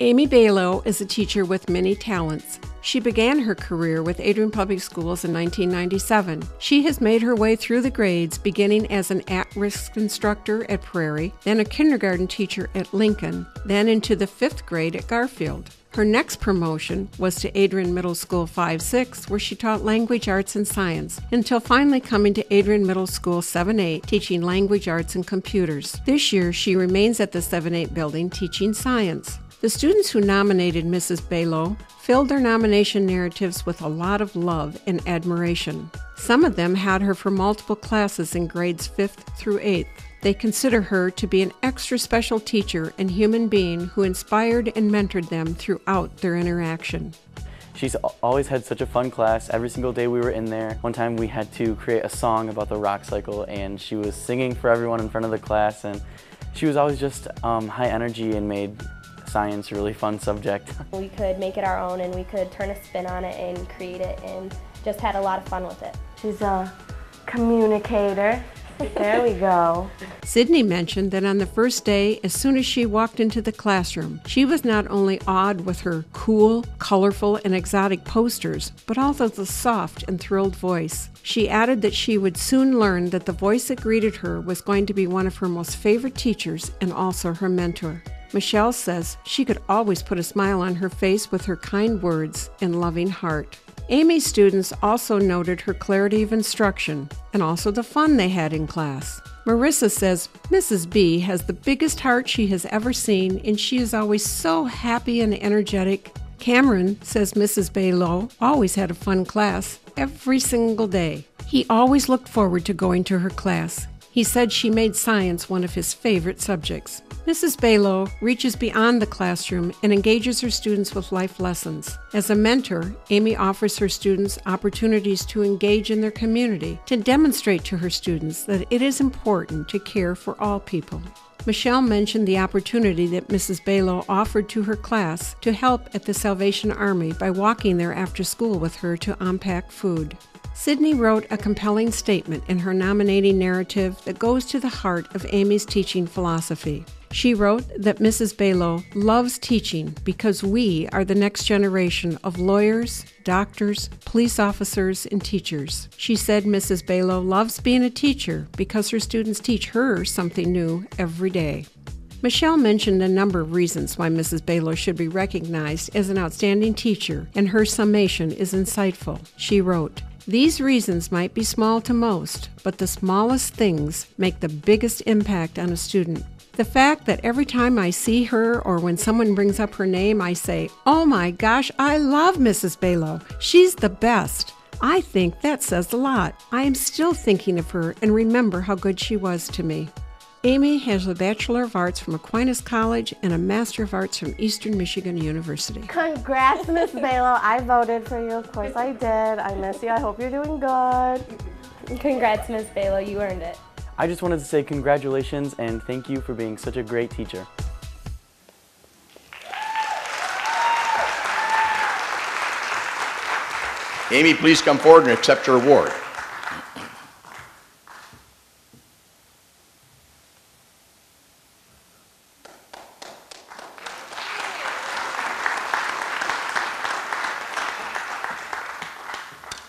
Amy Bahlau is a teacher with many talents. She began her career with Adrian Public Schools in 1997. She has made her way through the grades, beginning as an at-risk instructor at Prairie, then a kindergarten teacher at Lincoln, then into the 5th grade at Garfield. Her next promotion was to Adrian Middle School 5-6, where she taught language arts and science, until finally coming to Adrian Middle School 7-8, teaching language arts and computers. This year, she remains at the 7-8 building teaching science. The students who nominated Mrs. Bahlau filled their nomination narratives with a lot of love and admiration. Some of them had her for multiple classes in grades 5th through 8th. They consider her to be an extra special teacher and human being who inspired and mentored them throughout their interaction. She's always had such a fun class. Every single day we were in there. One time we had to create a song about the rock cycle, and she was singing for everyone in front of the class, and she was always just high energy and made science a really fun subject. We could make it our own, and we could turn a spin on it and create it, and just had a lot of fun with it. She's a communicator. There we go. Sydney mentioned that on the first day, as soon as she walked into the classroom, she was not only awed with her cool, colorful, and exotic posters, but also the soft and thrilled voice. She added that she would soon learn that the voice that greeted her was going to be one of her most favorite teachers and also her mentor. Michelle says she could always put a smile on her face with her kind words and loving heart. Amy's students also noted her clarity of instruction and also the fun they had in class. Marissa says Mrs. B has the biggest heart she has ever seen, and she is always so happy and energetic. Cameron says Mrs. Bahlau always had a fun class every single day. He always looked forward to going to her class. He said she made science one of his favorite subjects. Mrs. Bahlau reaches beyond the classroom and engages her students with life lessons. As a mentor, Amy offers her students opportunities to engage in their community, to demonstrate to her students that it is important to care for all people. Michelle mentioned the opportunity that Mrs. Bahlau offered to her class to help at the Salvation Army by walking there after school with her to unpack food. Sydney wrote a compelling statement in her nominating narrative that goes to the heart of Amy's teaching philosophy. She wrote that Mrs. Bahlau loves teaching because we are the next generation of lawyers, doctors, police officers, and teachers. She said Mrs. Bahlau loves being a teacher because her students teach her something new every day. Michelle mentioned a number of reasons why Mrs. Bahlau should be recognized as an outstanding teacher, and her summation is insightful. She wrote, "These reasons might be small to most, but the smallest things make the biggest impact on a student. The fact that every time I see her or when someone brings up her name, I say, 'Oh my gosh, I love Mrs. Bahlau. She's the best.' I think that says a lot. I am still thinking of her and remember how good she was to me." Amy has a Bachelor of Arts from Aquinas College and a Master of Arts from Eastern Michigan University. Congrats, Miss Bahlau. I voted for you. Of course I did. I miss you. I hope you're doing good. Congrats, Miss Bahlau. You earned it. I just wanted to say congratulations and thank you for being such a great teacher. Amy, please come forward and accept your award.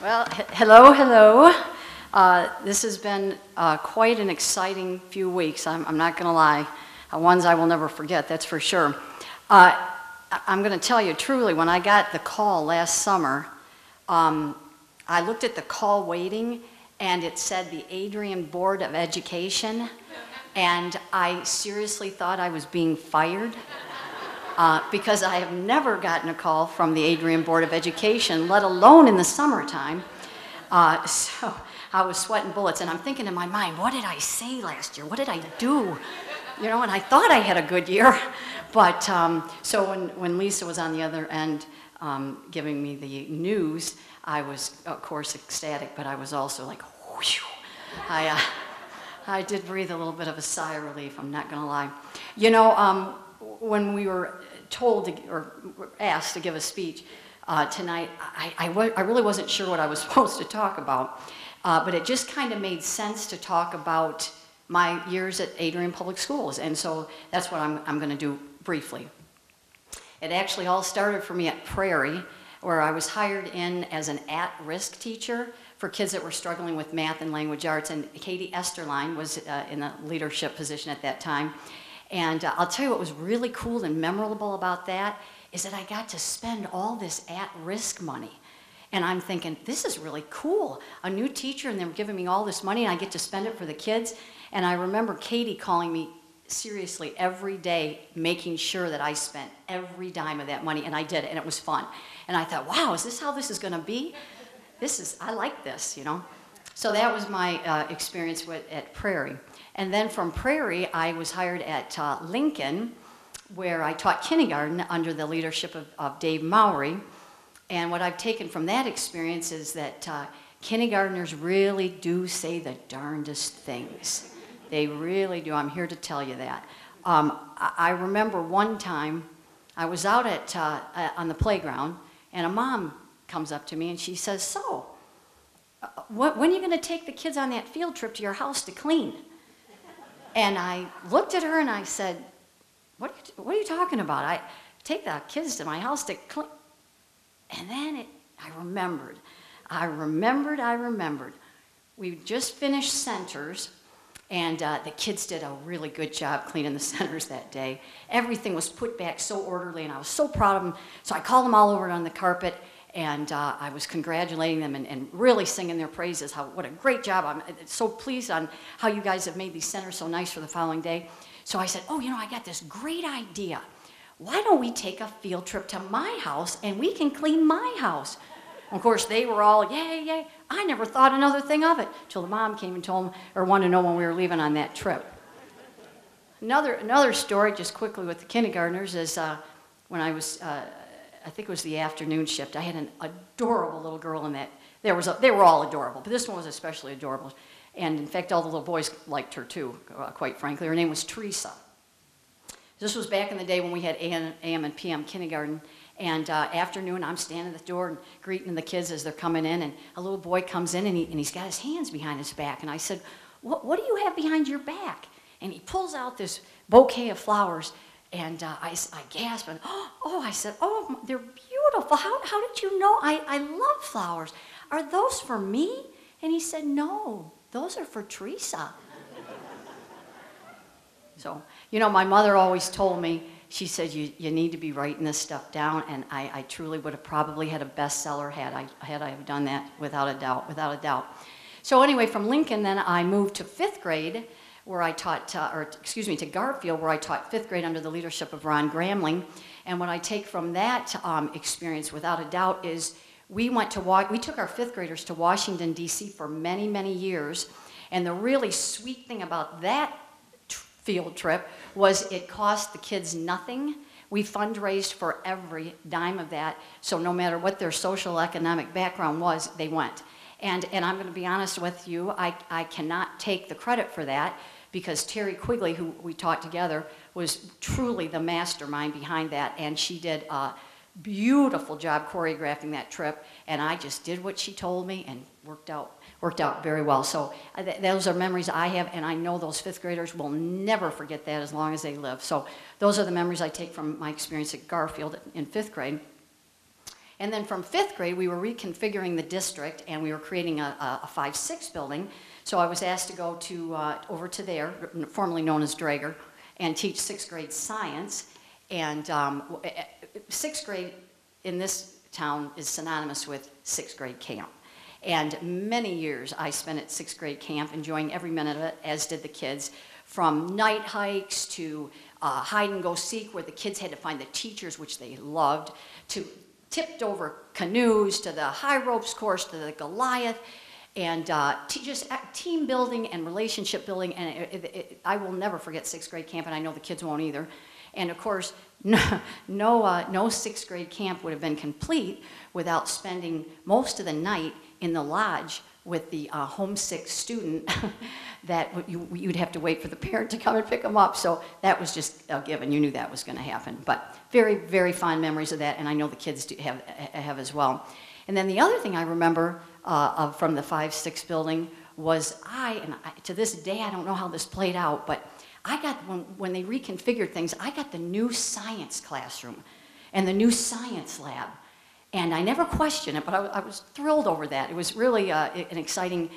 Well, hello. This has been quite an exciting few weeks, I'm not going to lie. Ones I will never forget, that's for sure. I'm going to tell you truly, when I got the call last summer, I looked at the call waiting, and it said the Adrian Board of Education, and I seriously thought I was being fired. Because I have never gotten a call from the Adrian Board of Education, let alone in the summertime. So I was sweating bullets, and I'm thinking in my mind, what did I say last year? What did I do? You know, and I thought I had a good year. But so when Lisa was on the other end giving me the news, I was, of course, ecstatic, but I was also like, whew. I did breathe a little bit of a sigh of relief, I'm not going to lie. You know, when we were told or asked to give a speech tonight, I really wasn't sure what I was supposed to talk about, but it just kind of made sense to talk about my years at Adrian Public Schools, and so that's what I'm going to do briefly. It actually all started for me at Prairie, where I was hired in as an at-risk teacher for kids that were struggling with math and language arts, and Katie Esterline was in a leadership position at that time. And I'll tell you what was really cool and memorable about that is that I got to spend all this at-risk money. And I'm thinking, this is really cool. A new teacher, and they're giving me all this money, and I get to spend it for the kids. And I remember Katie calling me seriously every day, making sure that I spent every dime of that money, and I did, and it was fun. And I thought, wow, is this how this is going to be? I like this, you know. So that was my experience at Prairie. And then from Prairie, I was hired at Lincoln, where I taught kindergarten under the leadership of Dave Mowry. And what I've taken from that experience is that kindergartners really do say the darndest things. They really do. I'm here to tell you that. I remember one time I was out on the playground, and a mom comes up to me and she says, "So, when are you going to take the kids on that field trip to your house to clean?" And I looked at her and I said, what are you talking about? I take the kids to my house to clean. And then I remembered. We just finished centers, and the kids did a really good job cleaning the centers that day. Everything was put back so orderly, and I was so proud of them. So I called them all over on the carpet, and I was congratulating them and really singing their praises, what a great job. I'm so pleased on how you guys have made these centers so nice for the following day. So I said, oh, you know, I got this great idea. Why don't we take a field trip to my house and we can clean my house? Of course, they were all, yay, yay. I never thought another thing of it till the mom came and told them, or wanted to know when we were leaving on that trip. Another story, just quickly with the kindergartners, is when I was, I think it was the afternoon shift, I had an adorable little girl in that. They were all adorable, but this one was especially adorable. And in fact, all the little boys liked her too, quite frankly. Her name was Teresa. This was back in the day when we had AM and PM kindergarten. And afternoon, I'm standing at the door and greeting the kids as they're coming in. And a little boy comes in, and he's got his hands behind his back. And I said, what do you have behind your back? And he pulls out this bouquet of flowers. And I gasped. And, I said, oh, they're beautiful. How did you know? I love flowers. Are those for me? And he said, no, those are for Teresa. So, you know, my mother always told me, she said, you need to be writing this stuff down, and I truly would have probably had a bestseller had I have done that, without a doubt. So anyway, from Lincoln, then I moved to 5th grade, where I taught, to Garfield, where I taught 5th grade under the leadership of Ron Gramling. And what I take from that experience, without a doubt, is we took our 5th graders to Washington, D.C. for many, many years. And the really sweet thing about that field trip was it cost the kids nothing. We fundraised for every dime of that, so no matter what their social economic background was, they went. And I'm going to be honest with you, I cannot take the credit for that, because Terry Quigley, who we taught together, was truly the mastermind behind that, and she did a beautiful job choreographing that trip, and I just did what she told me, and worked out very well. So those are memories I have, and I know those 5th graders will never forget that as long as they live. So those are the memories I take from my experience at Garfield in 5th grade. And then from 5th grade, we were reconfiguring the district, and we were creating a 5-6 building. So I was asked to go over to there, formerly known as Drager, and teach 6th grade science. And 6th grade in this town is synonymous with 6th grade camp. And many years I spent at 6th grade camp, enjoying every minute of it, as did the kids, from night hikes to hide and go seek, where the kids had to find the teachers, which they loved, to tipped over canoes, to the high ropes course, to the Goliath, and just team building and relationship building. And I will never forget 6th grade camp, and I know the kids won't either. And of course, no 6th grade camp would have been complete without spending most of the night in the lodge with the homesick student that you'd have to wait for the parent to come and pick them up. So that was just a given. You knew that was going to happen. But very, very fond memories of that, and I know the kids have as well. And then the other thing I remember from the 5-6 building was to this day, I don't know how this played out, but I got, when they reconfigured things, I got the new science classroom. and the new science lab. And I never questioned it, but I was thrilled over that. It was really an exciting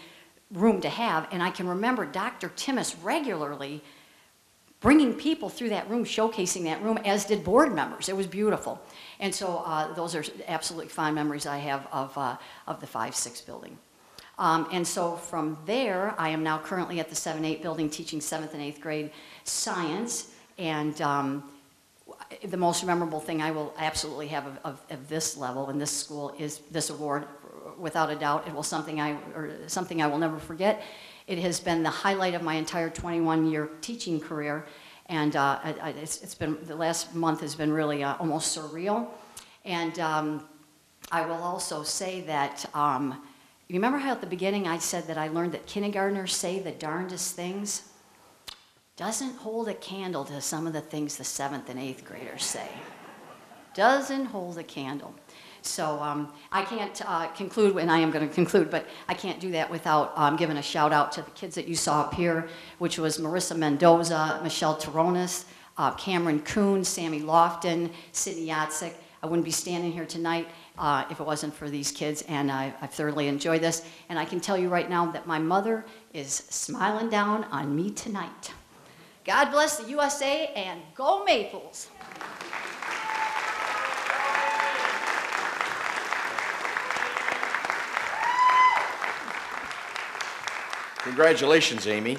room to have, and I can remember Dr. Timmis regularly bringing people through that room, showcasing that room, as did board members. It was beautiful. And so those are absolutely fond memories I have of the 5-6 building. And so from there, I am now currently at the 7-8 building teaching 7th and 8th grade science. And the most memorable thing I will absolutely have of this level in this school is this award. Without a doubt, it will something I will never forget. It has been the highlight of my entire 21-year teaching career, and it's been, the last month has been really almost surreal. And I will also say that, you remember how at the beginning I said that I learned that kindergartners say the darndest things? Doesn't hold a candle to some of the things the 7th and 8th graders say. Doesn't hold a candle. So I can't conclude, and I am going to conclude, but I can't do that without giving a shout out to the kids that you saw up here, which was Marissa Mendoza, Michelle Taronis, Cameron Kuhn, Sammy Lofton, Sydney Yatsik. I wouldn't be standing here tonight if it wasn't for these kids, and I've thoroughly enjoyed this. And I can tell you right now that my mother is smiling down on me tonight. God bless the USA, and go Maples! Congratulations, Amy.